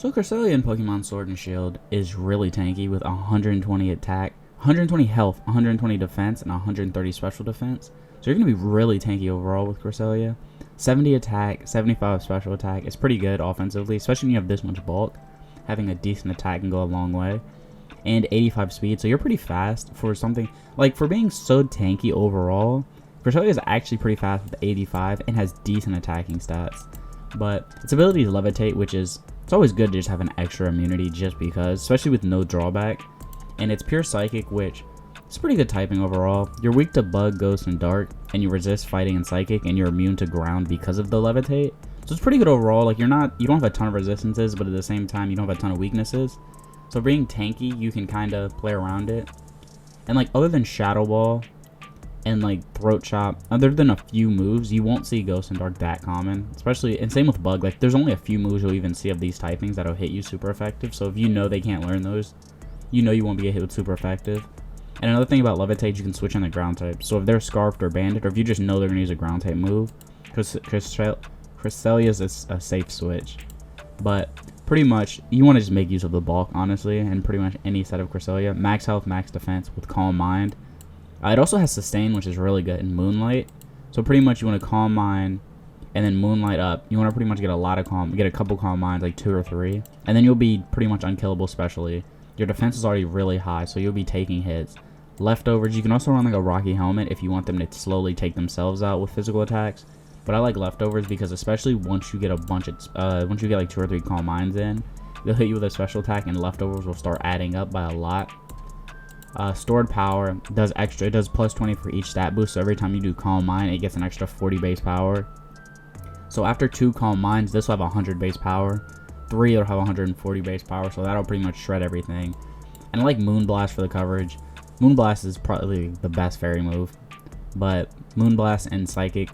So Cresselia in Pokemon Sword and Shield is really tanky with 120 attack, 120 health, 120 defense, and 130 special defense. So you're going to be really tanky overall with Cresselia. 70 attack, 75 special attack. It's pretty good offensively, especially when you have this much bulk. Having a decent attack can go a long way. And 85 speed, so you're pretty fast for something, like for being so tanky overall. Cresselia is actually pretty fast with 85 and has decent attacking stats. But its ability is Levitate, which is, it's always good to just have an extra immunity just because, especially with no drawback. And it's pure psychic, which is pretty good typing overall. You're weak to bug, ghost, and dark, and you resist fighting and psychic, and you're immune to ground because of the Levitate. So it's pretty good overall. Like you don't have a ton of resistances, but at the same time you don't have a ton of weaknesses. So being tanky, you can kind of play around it. And like other than Shadow Ball and like Throat Chop, other than a few moves, you won't see Ghost and Dark that common. Especially, and same with Bug, like there's only a few moves you'll even see of these typings that'll hit you super effective. So if you know they can't learn those, you know you won't be hit with super effective. And another thing about Levitate, you can switch on the ground type. So if they're Scarfed or Banded, or if you just know they're going to use a ground type move, Cresselia is a safe switch. But pretty much, you want to just make use of the bulk, honestly, and pretty much any set of Cresselia. Max health, max defense with Calm Mind. It also has Sustain, which is really good in Moonlight. So pretty much you want to Calm Mind and then Moonlight up. You want to pretty much get a couple Calm Minds, like 2 or 3. And then you'll be pretty much unkillable, especially. Your defense is already really high, so you'll be taking hits. Leftovers, you can also run like a Rocky Helmet if you want them to slowly take themselves out with physical attacks. But I like Leftovers because especially once you get once you get like 2 or 3 Calm Minds in, they'll hit you with a special attack and Leftovers will start adding up by a lot. Stored Power does extra. It does plus 20 for each stat boost, so every time you do Calm Mind, it gets an extra 40 base power. So after 2 Calm Minds, this will have 100 base power. 3 will have 140 base power, so that'll pretty much shred everything. And I like Moonblast for the coverage. Moonblast is probably the best fairy move. But Moonblast and Psychic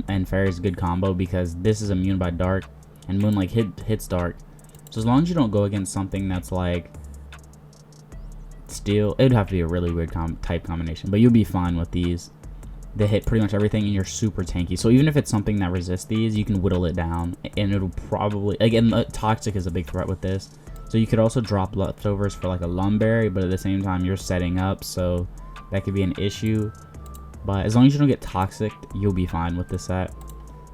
and Fairy is a good combo because this is immune by Dark, and Moonlight hits Dark. So as long as you don't go against something that's like Steel, it would have to be a really weird type combination, but you'll be fine with these. They hit pretty much everything, and you're super tanky. So even if it's something that resists these, you can whittle it down, and it'll probably, again, Toxic is a big threat with this. So you could also drop Leftovers for like a Lumberry, but at the same time you're setting up, so that could be an issue. But as long as you don't get Toxic, you'll be fine with this set.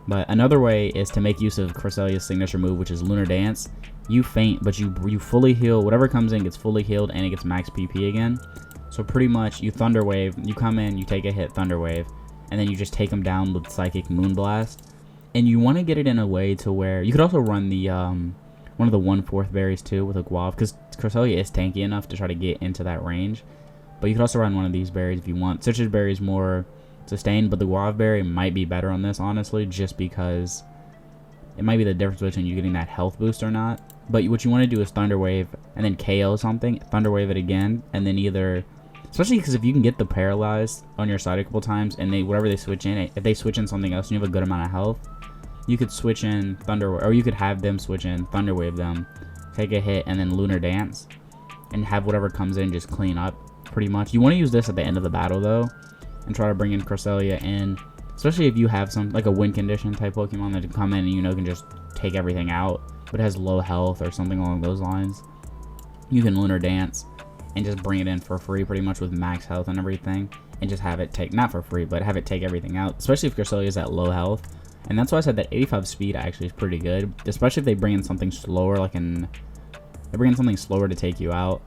But another way is to make use of Cresselia's signature move, which is Lunar Dance. You faint, but you fully heal. Whatever comes in gets fully healed, and it gets max PP again. So pretty much, you Thunder Wave, you come in, you take a hit, Thunder Wave, and then you just take them down with Psychic Moonblast. And you want to get it in a way to where, you could also run the, one of the 1/4 berries too with a Guava, because Cresselia is tanky enough to try to get into that range. But you could also run one of these berries if you want. Citrus Berry is more sustained, but the Guava Berry might be better on this, honestly, just because it might be the difference between you getting that health boost or not. But what you want to do is Thunder Wave and then KO something, Thunder Wave it again, and then either, especially because if you can get the Paralyzed on your side a couple times, and whatever they switch in, if they switch in something else and you have a good amount of health, you could switch in or you could have them switch in, Thunder Wave them, take a hit, and then Lunar Dance, and have whatever comes in just clean up, pretty much. You want to use this at the end of the battle, though, and try to bring in Cresselia in, especially if you have some, like a win condition type Pokemon that can come in and you know can just take everything out, but has low health or something along those lines. You can Lunar Dance and just bring it in for free pretty much with max health and everything, and just have it take, not for free, but have it take everything out, especially if Cresselia is at low health. And that's why I said that 85 speed actually is pretty good, especially if they bring in something slower, like they bring in something slower to take you out,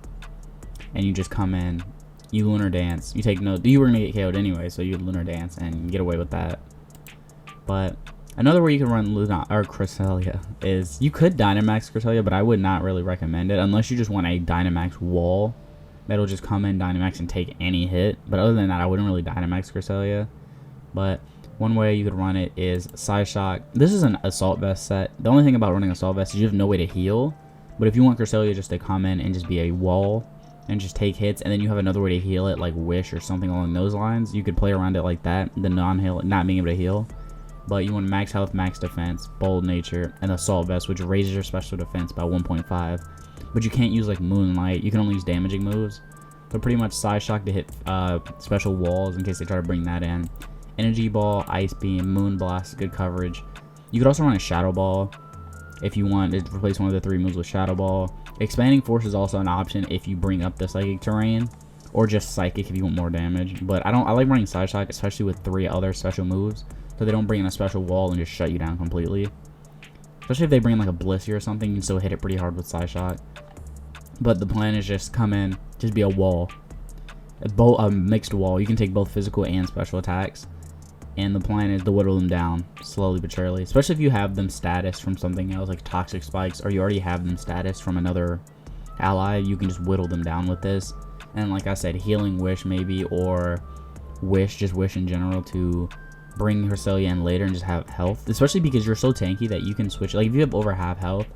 and you just come in, you Lunar Dance, you take no, you were gonna get KO'd anyway, so you Lunar Dance and get away with that. But another way you can run Cresselia is, you could Dynamax Cresselia, but I would not really recommend it unless you just want a Dynamax wall that'll just come in, Dynamax, and take any hit. But other than that, I wouldn't really Dynamax Cresselia. But one way you could run it is Psyshock. This is an Assault Vest set. The only thing about running Assault Vest is you have no way to heal. But if you want Cresselia just to come in and just be a wall and just take hits, and then you have another way to heal it, like Wish or something along those lines, you could play around it like that, the non-heal, not being able to heal. But you want max health, max defense, bold nature, and Assault Vest, which raises your special defense by 1.5. But you can't use like Moonlight. You can only use damaging moves. So pretty much Psyshock to hit special walls in case they try to bring that in. Energy Ball, Ice Beam, Moonblast, good coverage. You could also run a Shadow Ball if you want to replace one of the 3 moves with Shadow Ball. Expanding Force is also an option if you bring up the Psychic terrain, or just Psychic if you want more damage. But I like running Side Shock, especially with 3 other special moves, so they don't bring in a special wall and just shut you down completely. Especially if they bring in like a Blissey or something, you can still hit it pretty hard with Side Shock. But the plan is just come in, just be a wall, a mixed wall. You can take both physical and special attacks, and the plan is to whittle them down slowly but surely. Especially if you have them status from something else like Toxic Spikes, or you already have them status from another ally, you can just whittle them down with this. And like I said, Healing Wish maybe, or Wish, just Wish in general, to bring Cresselia in later and just have health. Especially because you're so tanky that you can switch. Like if you have over half health,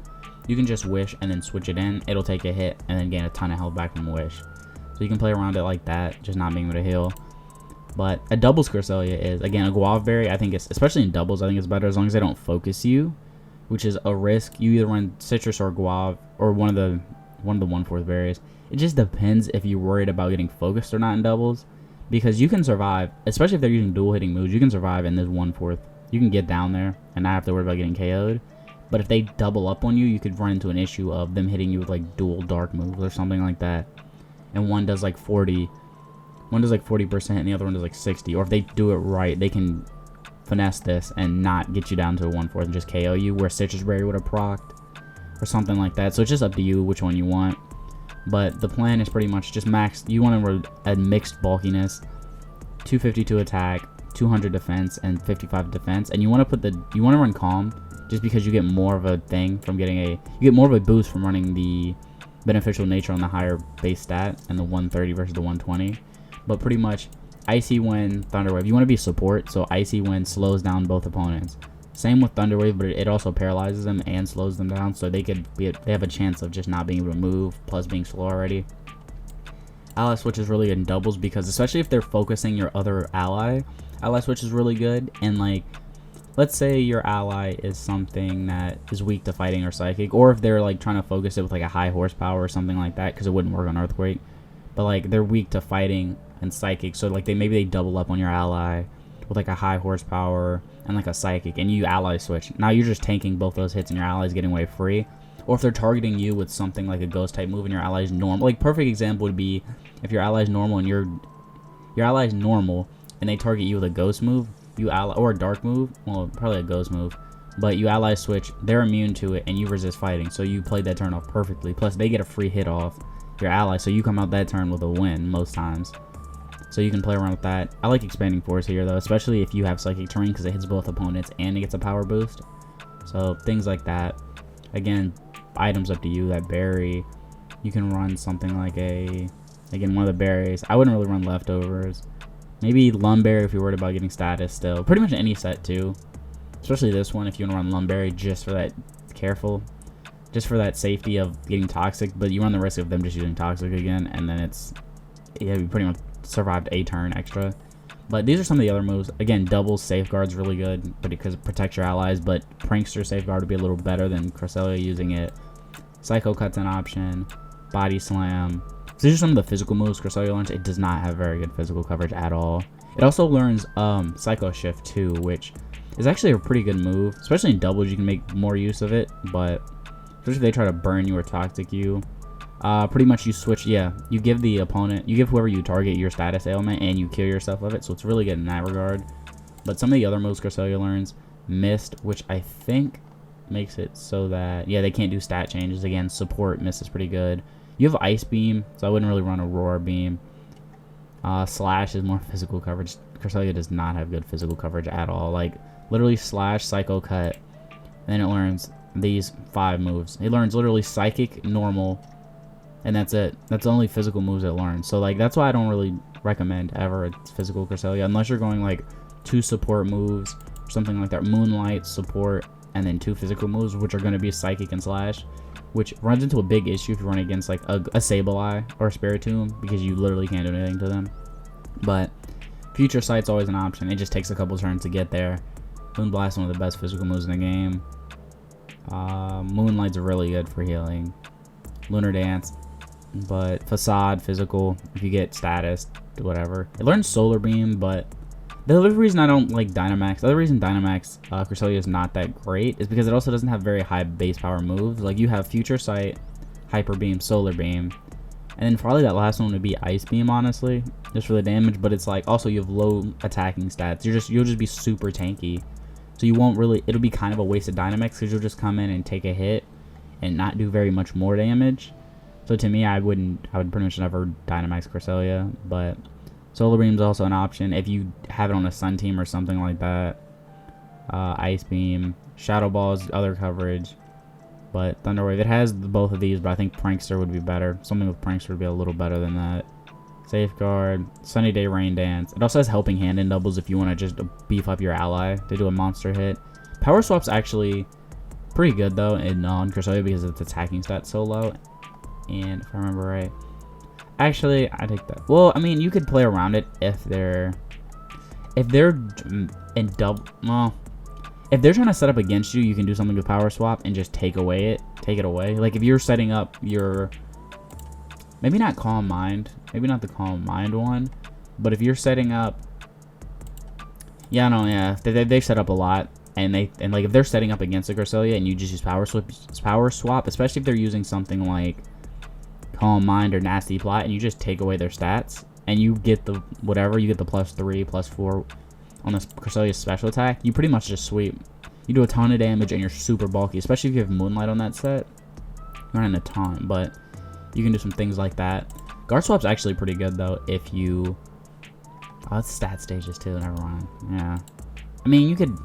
you can just Wish and then switch it in. It'll take a hit and then gain a ton of health back from Wish. So you can play around it like that, just not being able to heal. But a doubles Cresselia is, again, a Guava Berry. I think it's, especially in doubles, I think it's better as long as they don't focus you, which is a risk. You either run Citrus or Guava, or one of the 1/4 berries. It just depends if you're worried about getting focused or not in doubles, because you can survive, especially if they're using dual hitting moves. You can survive in this 1/4. You can get down there and not have to worry about getting KO'd. But if they double up on you, you could run into an issue of them hitting you with like dual dark moves or something like that, and one does like 40%, and the other one does like 60. Or if they do it right, they can finesse this and not get you down to a 1/4 and just KO you, where Citrus Berry would have procced or something like that. So it's just up to you which one you want. But the plan is pretty much just max. You want to run a mixed bulkiness, 252 attack, 200 defense, and 55 defense. And you want to run Calm, just because you get more of a thing from getting you get more of a boost from running the beneficial nature on the higher base stat and the 130 versus the 120. But pretty much Icy Wind, Thunder Wave. You want to be support, so Icy Wind slows down both opponents. Same with Thunder Wave, but it also paralyzes them and slows them down, so they have a chance of just not being able to move, plus being slow already. Ally Switch is really good in doubles, because especially if they're focusing your other ally Switch is really good. And like, let's say your ally is something that is weak to fighting or psychic, or if they're like trying to focus it with like a high horsepower or something like that, because it wouldn't work on Earthquake. But like they're weak to fighting and psychic, so like maybe they double up on your ally with like a high horsepower and like a psychic, and you ally switch. Now you're just tanking both those hits and your ally's getting away free. Or if they're targeting you with something like a ghost type move and your ally's normal. Like perfect example would be if your ally's normal and your ally's normal and they target you with a ghost move, or a dark move, well probably a ghost move, but you ally switch, they're immune to it and you resist fighting, so you played that turn off perfectly. Plus they get a free hit off your ally, so you come out that turn with a win most times. So you can play around with that. I like Expanding Force here though, especially if you have Psychic Terrain, because it hits both opponents and it gets a power boost. So things like that. Again, items up to you. That berry, you can run something like one of the berries. I wouldn't really run Leftovers. Maybe Lumberry if you're worried about getting status still. Pretty much any set too. Especially this one if you want to run Lumberry, just for that just for that safety of getting Toxic, but you run the risk of them just using Toxic again, and then you pretty much survived a turn extra. But these are some of the other moves. Again, double Safeguard's really good, but because it protects your allies. But Prankster Safeguard would be a little better than Cresselia using it. Psycho Cut's an option. Body Slam. So these are some of the physical moves Cresselia learns. It does not have very good physical coverage at all. It also learns Psycho Shift too, which is actually a pretty good move. Especially in doubles, you can make more use of it. But especially if they try to burn you or toxic you, pretty much you switch. You give whoever you target your status ailment and you cure yourself of it, so it's really good in that regard. But some of the other moves Cresselia learns, Mist, which I think makes it so that they can't do stat changes. Again, support Mist is pretty good. You have Ice Beam, so I wouldn't really run Aurora Beam. Slash is more physical coverage. Cresselia does not have good physical coverage at all. Like literally Slash, Psycho Cut, and then it learns these 5 moves. It learns literally Psychic, Normal, and that's it. That's the only physical moves it learns. So like that's why I don't really recommend ever a physical Cresselia, unless you're going like 2 support moves or something like that. Moonlight, support, and then 2 physical moves, which are going to be Psychic and Slash, which runs into a big issue if you run against like a Sableye or a Spiritomb, because you literally can't do anything to them. But Future Sight's always an option. It just takes a couple turns to get there. Moonblast is one of the best physical moves in the game. Moonlight's really good for healing. Lunar Dance, but Facade, physical, if you get status, whatever. It learns Solar Beam, but The other reason I don't like Dynamax, the other reason Dynamax Cresselia is not that great is because it also doesn't have very high base power moves. Like, you have Future Sight, Hyper Beam, Solar Beam, and then probably that last one would be Ice Beam, honestly, just for the damage. But it's like, also you have low attacking stats. You'll just be super tanky, so you won't really. It'll be kind of a waste of Dynamax because you'll just come in and take a hit and not do very much more damage. So to me, I would pretty much never Dynamax Cresselia, but Solar Beam's also an option if you have it on a Sun team or something like that. Ice Beam, Shadow Ball's other coverage, but Thunder Wave, it has both of these, but I think Prankster would be better. Something with Prankster would be a little better than that. Safeguard, Sunny Day Rain Dance. It also has Helping Hand in doubles if you want to just beef up your ally to do a monster hit. Power Swap's actually pretty good though in Cresselia because its attacking stats so low. And if I remember right, actually, I take that. Well, I mean, you could play around it if they're in double. Well, if they're trying to set up against you, you can do something with Power Swap and just take it away. Like if you're setting up your, maybe not Calm Mind, maybe not the Calm Mind one, but if you're setting up, yeah, no, yeah, they set up a lot, and like if they're setting up against the Cresselia and you just use Power Swap, especially if they're using something like Calm Mind or Nasty Plot, and you just take away their stats, and you get the whatever, you get the +3, +4 on this Cresselia's special attack, you pretty much just sweep. You do a ton of damage, and you're super bulky, especially if you have Moonlight on that set. Not in a ton, but you can do some things like that. Guard Swap's actually pretty good, though, if you... Oh, it's stat stages, too, never mind. Yeah. I mean, you could...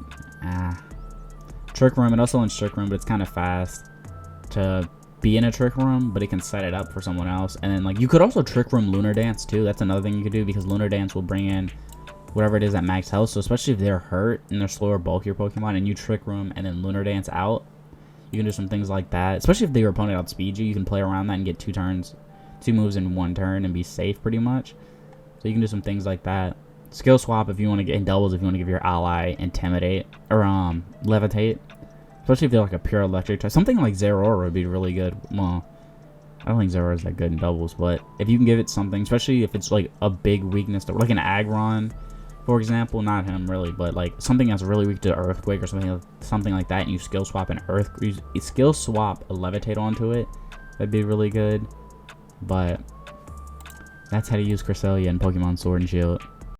Trick Room, it also owns Trick Room, but it's kind of fast to be in a Trick Room, but it can set it up for someone else. And then, like, you could also Trick Room Lunar Dance, too. That's another thing you could do, because Lunar Dance will bring in whatever it is at max health. So especially if they're hurt and they're slower, bulkier Pokemon, and you Trick Room and then Lunar Dance out, you can do some things like that. Especially if your opponent outspeeds you, you can play around that and get 2 moves in 1 turn and be safe pretty much. So you can do some things like that. Skill Swap if you want to get in doubles, if you want to give your ally Intimidate or Levitate. Especially if they're like a pure electric type. Something like Zeraora would be really good. Well, I don't think Zeraora is that good in doubles, but if you can give it something, especially if it's like a big weakness, like an Aggron, for example, not him really, but like something that's really weak to Earthquake or something like that, and you skill swap a Levitate onto it, that'd be really good. But that's how to use Cresselia in Pokemon Sword and Shield.